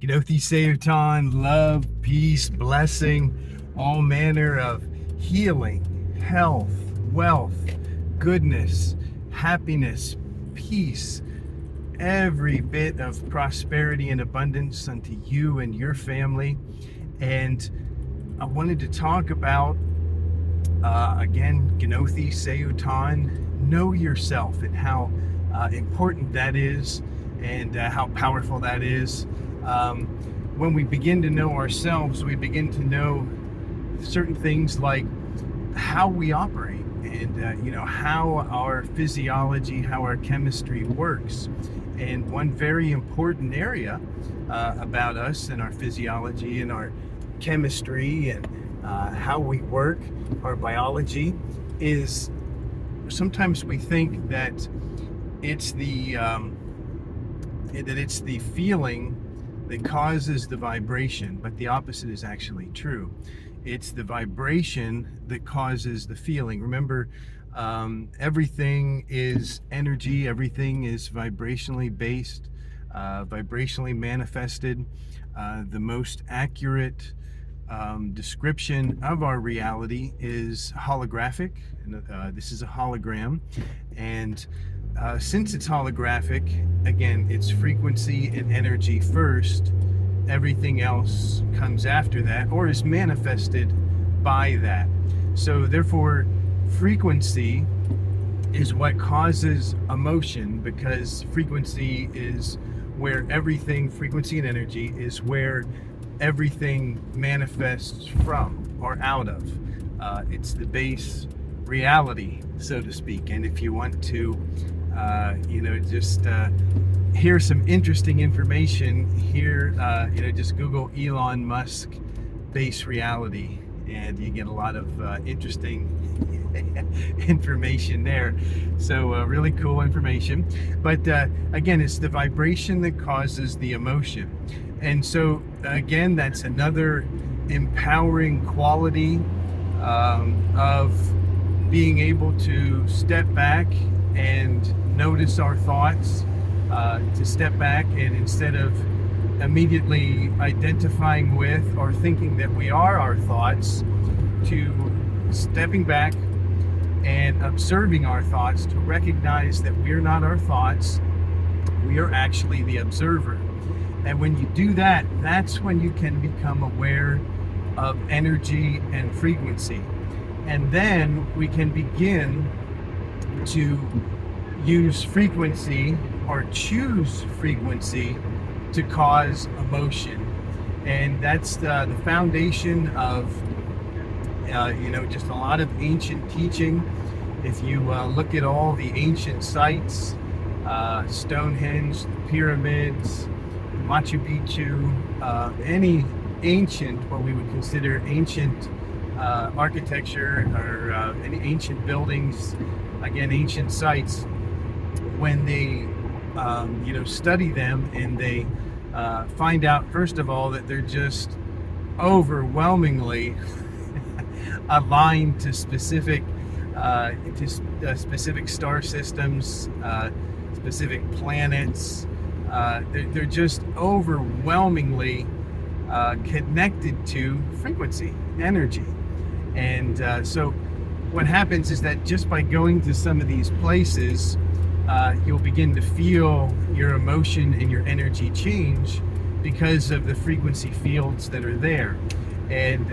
Gnothi Seuton, love, peace, blessing, all manner of healing, health, wealth, goodness, happiness, peace, every bit of prosperity and abundance unto you and your family. And I wanted to talk about, again, Gnothi Seuton, know yourself and how important that is and how powerful that is. Um, when we begin to know ourselves, we begin to know certain things like how we operate and how our physiology, how our chemistry works. And one very important area about us and our physiology and our chemistry and how we work, our biology, is sometimes we think that it's the feeling that causes the vibration, but the opposite is actually true. It's the vibration that causes the feeling. Remember, everything is energy, everything is vibrationally based, vibrationally manifested. The most accurate description of our reality is holographic. This is a hologram. And since it's holographic, again, it's frequency and energy first. Everything else comes after that or is manifested by that. So, therefore, frequency is what causes emotion, because frequency is where everything, frequency and energy is where everything manifests from or out of. It's the base reality, so to speak. And if you want to, just hear some interesting information here, just Google Elon Musk base reality, and you get a lot of interesting information there. So really cool information. But again, it's the vibration that causes the emotion. And so again, that's another empowering quality of being able to step back and notice our thoughts, to step back and, instead of immediately identifying with or thinking that we are our thoughts, to stepping back and observing our thoughts, to recognize that we're not our thoughts, we are actually the observer. And when you do that, that's when you can become aware of energy and frequency. And then we can begin to use frequency or choose frequency to cause emotion. And that's the foundation of just a lot of ancient teaching. If you look at all the ancient sites, Stonehenge, the pyramids, Machu Picchu, any ancient, what we would consider ancient architecture, or any ancient buildings, again, ancient sites, when they study them and they find out, first of all, that they're just overwhelmingly aligned to specific star systems, specific planets. They're just overwhelmingly connected to frequency, energy. And so what happens is that just by going to some of these places, you'll begin to feel your emotion and your energy change because of the frequency fields that are there. And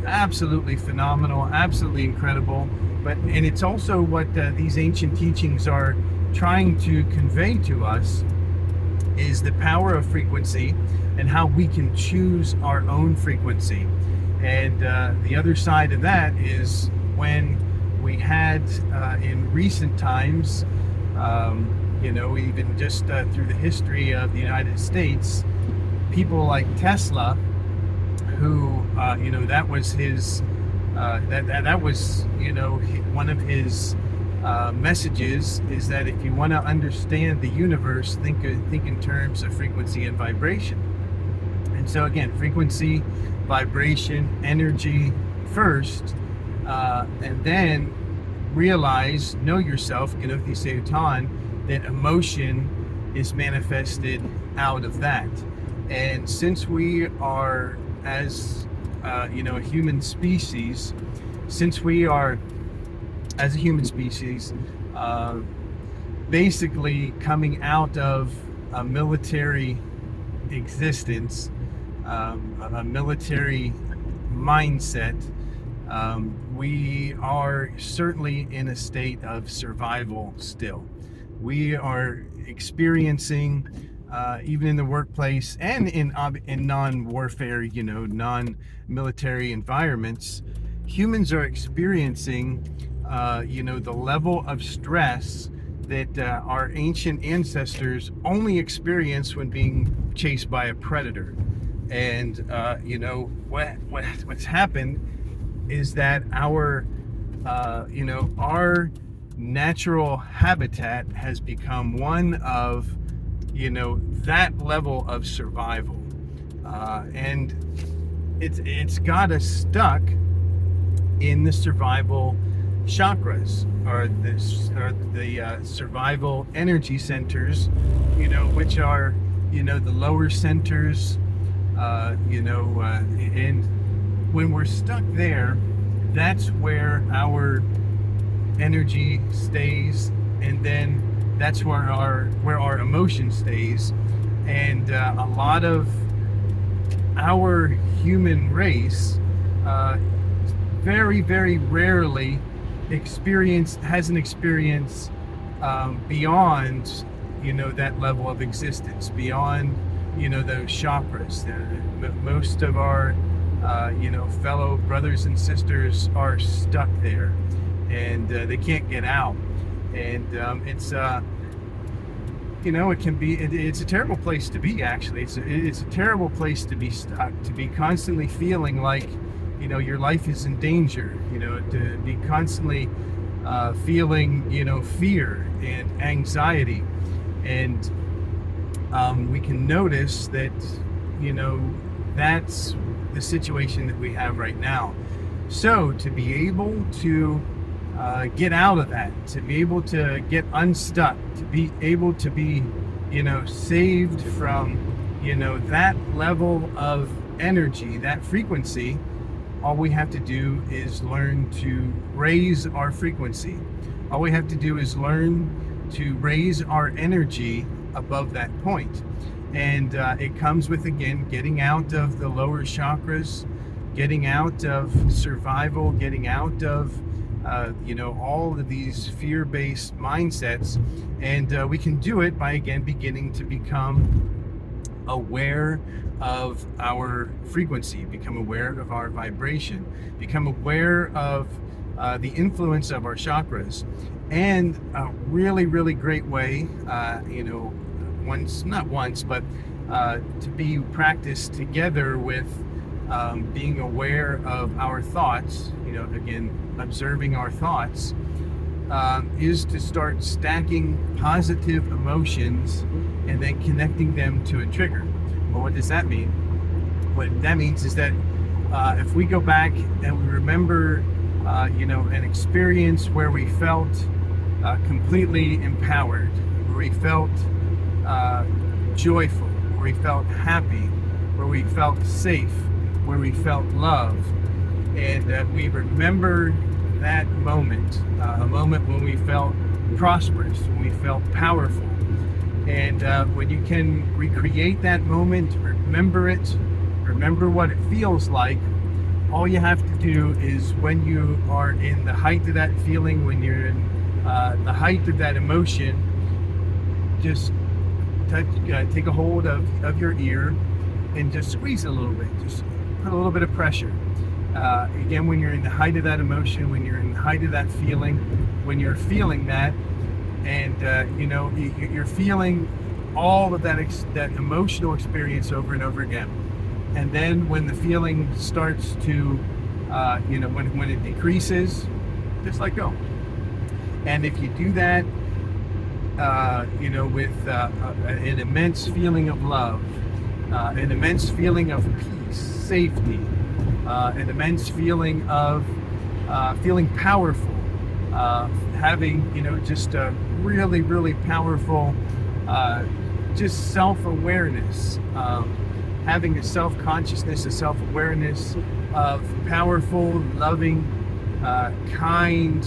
absolutely phenomenal, absolutely incredible. And it's also what these ancient teachings are trying to convey to us, is the power of frequency and how we can choose our own frequency. And the other side of that is when we had in recent times, even just through the history of the United States, people like Tesla, who that was his that was one of his messages, is that if you want to understand the universe, think in terms of frequency and vibration. And so again, frequency, vibration, energy first, and then realize, know yourself, Gnothi Seuton, that emotion is manifested out of that. And since we are, as a human species, since we are, as a human species, uh, basically coming out of a military existence, a military mindset, we are certainly in a state of survival still. We are experiencing, even in the workplace and in non-warfare, non-military environments, humans are experiencing, the level of stress that our ancient ancestors only experienced when being chased by a predator. And what's happened is that our natural habitat has become one of, that level of survival, and it's got us stuck in the survival chakras, or the survival energy centers, which are, the lower centers, and when we're stuck there, that's where our energy stays, and then that's where our emotion stays. And a lot of our human race, very, very rarely has an experience beyond, that level of existence, beyond, those chakras. Most of our fellow brothers and sisters are stuck there, and they can't get out. And it's it's a terrible place to be. Actually, it's a terrible place to be stuck, to be constantly feeling like, your life is in danger, to be constantly feeling, fear and anxiety. And we can notice that, that's the situation that we have right now. So to be able to get out of that, to be able to get unstuck, to be able to be, saved from, that level of energy, that frequency, all we have to do is learn to raise our frequency. All we have to do is learn to raise our energy above that point. And it comes with, again, getting out of the lower chakras, getting out of survival, getting out of, all of these fear-based mindsets. And we can do it by, again, beginning to become aware of our frequency, become aware of our vibration, become aware of the influence of our chakras. And a really, really great way, to be practiced together with being aware of our thoughts, again, observing our thoughts, is to start stacking positive emotions and then connecting them to a trigger. Well, what does that mean? What that means is that if we go back and we remember, an experience where we felt completely empowered, where we felt joyful, where we felt happy, where we felt safe, where we felt love, and we remember that moment, a moment when we felt prosperous, when we felt powerful. And when you can recreate that moment, remember it, remember what it feels like, all you have to do is, when you are in the height of that feeling, when you're in the height of that emotion, just take a hold of your ear and just squeeze it a little bit. Just put a little bit of pressure. Again, when you're in the height of that emotion, when you're in the height of that feeling, when you're feeling that, and you're feeling all of that emotional experience over and over again. And then when the feeling starts to, when it decreases, just let go. And if you do that, with an immense feeling of love, an immense feeling of peace, safety, an immense feeling of feeling powerful, having, just a really, really powerful, just self-awareness. having a self-consciousness, a self-awareness of powerful, loving, kind,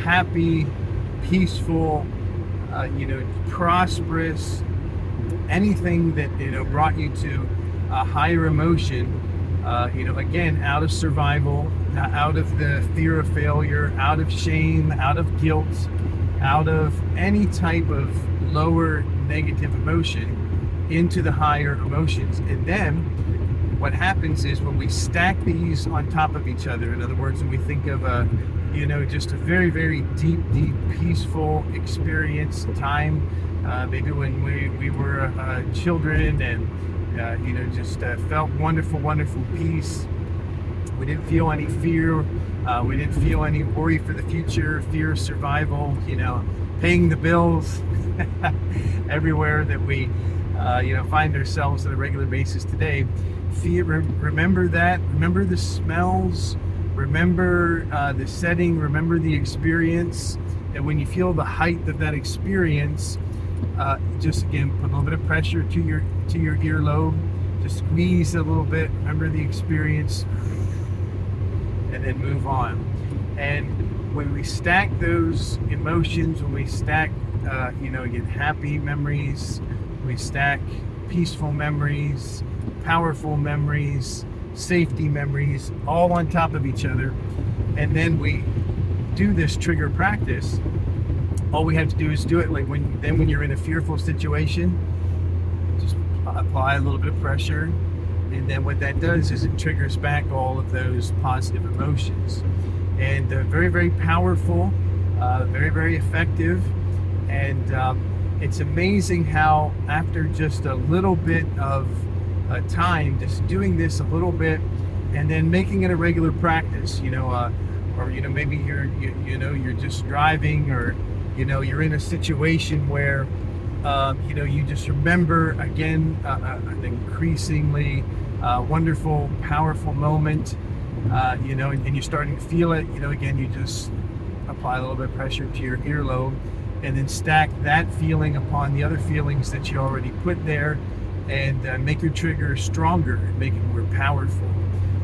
happy, peaceful, prosperous, anything that brought you to a higher emotion. Again, out of survival, out of the fear of failure, out of shame, out of guilt, out of any type of lower negative emotion into the higher emotions. And then what happens is when we stack these on top of each other, in other words, when we think of just a very, very deep, peaceful experience, time, maybe when we were children and just felt wonderful peace. We didn't feel any fear. We didn't feel any worry for the future, fear of survival, paying the bills everywhere that we, find ourselves on a regular basis today. Fear, remember that. Remember the smells. Remember the setting. Remember the experience. And when you feel the height of that experience, just again put a little bit of pressure to your earlobe. Just squeeze a little bit. Remember the experience, and then move on. And when we stack those emotions, when we stack, again, happy memories, we stack peaceful memories, powerful memories, safety memories, all on top of each other, and then we do this trigger practice. All we have to do is do it like when you're in a fearful situation, just apply a little bit of pressure, and then what that does is it triggers back all of those positive emotions. And very, very powerful, very, very effective. And it's amazing how after just a little bit of time, just doing this a little bit and then making it a regular practice, or maybe you're just driving, or you're in a situation where you just remember again an increasingly wonderful, powerful moment, and you're starting to feel it. Again, you just apply a little bit of pressure to your earlobe, and then stack that feeling upon the other feelings that you already put there, and make your trigger stronger and make it more powerful.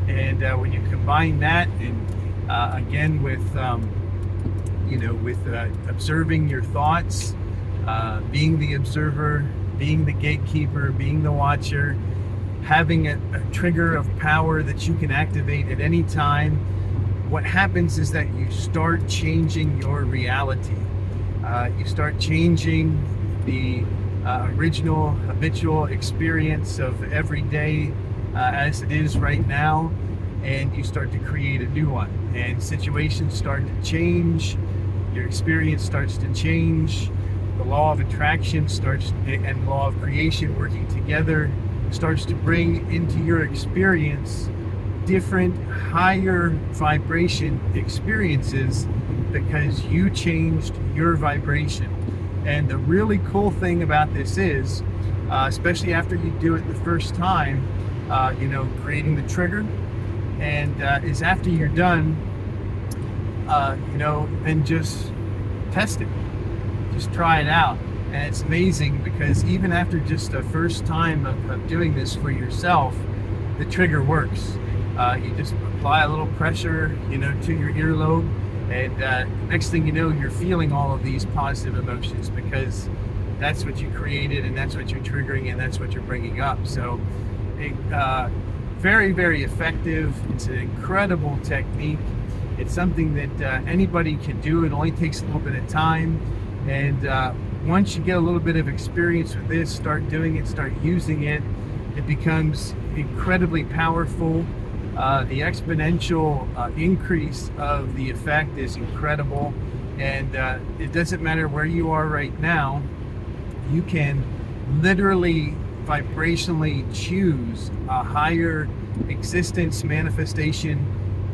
And when you combine that, and again with observing your thoughts, being the observer, being the gatekeeper, being the watcher, having a trigger of power that you can activate at any time, what happens is that you start changing your reality. You start changing the original habitual experience of every day as it is right now, and you start to create a new one. And situations start to change, your experience starts to change, the law of attraction starts, and law of creation working together starts to bring into your experience different higher vibration experiences because you changed your vibration. And the really cool thing about this is, especially after you do it the first time, creating the trigger, and is after you're done, then just test it. Just try it out. And it's amazing because even after just the first time of doing this for yourself, the trigger works. You just apply a little pressure, to your earlobe, and next thing you know, you're feeling all of these positive emotions because that's what you created, and that's what you're triggering, and that's what you're bringing up. So, very, very effective. It's an incredible technique. It's something that anybody can do. It only takes a little bit of time, and once you get a little bit of experience with this, start doing it, start using it, it becomes incredibly powerful. The exponential increase of the effect is incredible, and it doesn't matter where you are right now. You can literally vibrationally choose a higher existence, manifestation,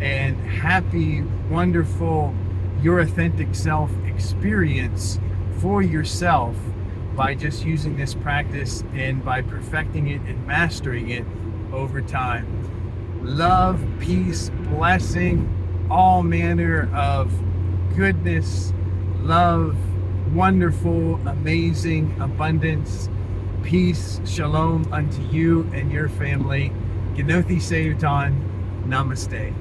and happy, wonderful, your authentic self experience for yourself by just using this practice and by perfecting it and mastering it over time. Love, peace, blessing, all manner of goodness, love, wonderful, amazing abundance, peace, shalom unto you and your family. Genothi Seyutan. Namaste.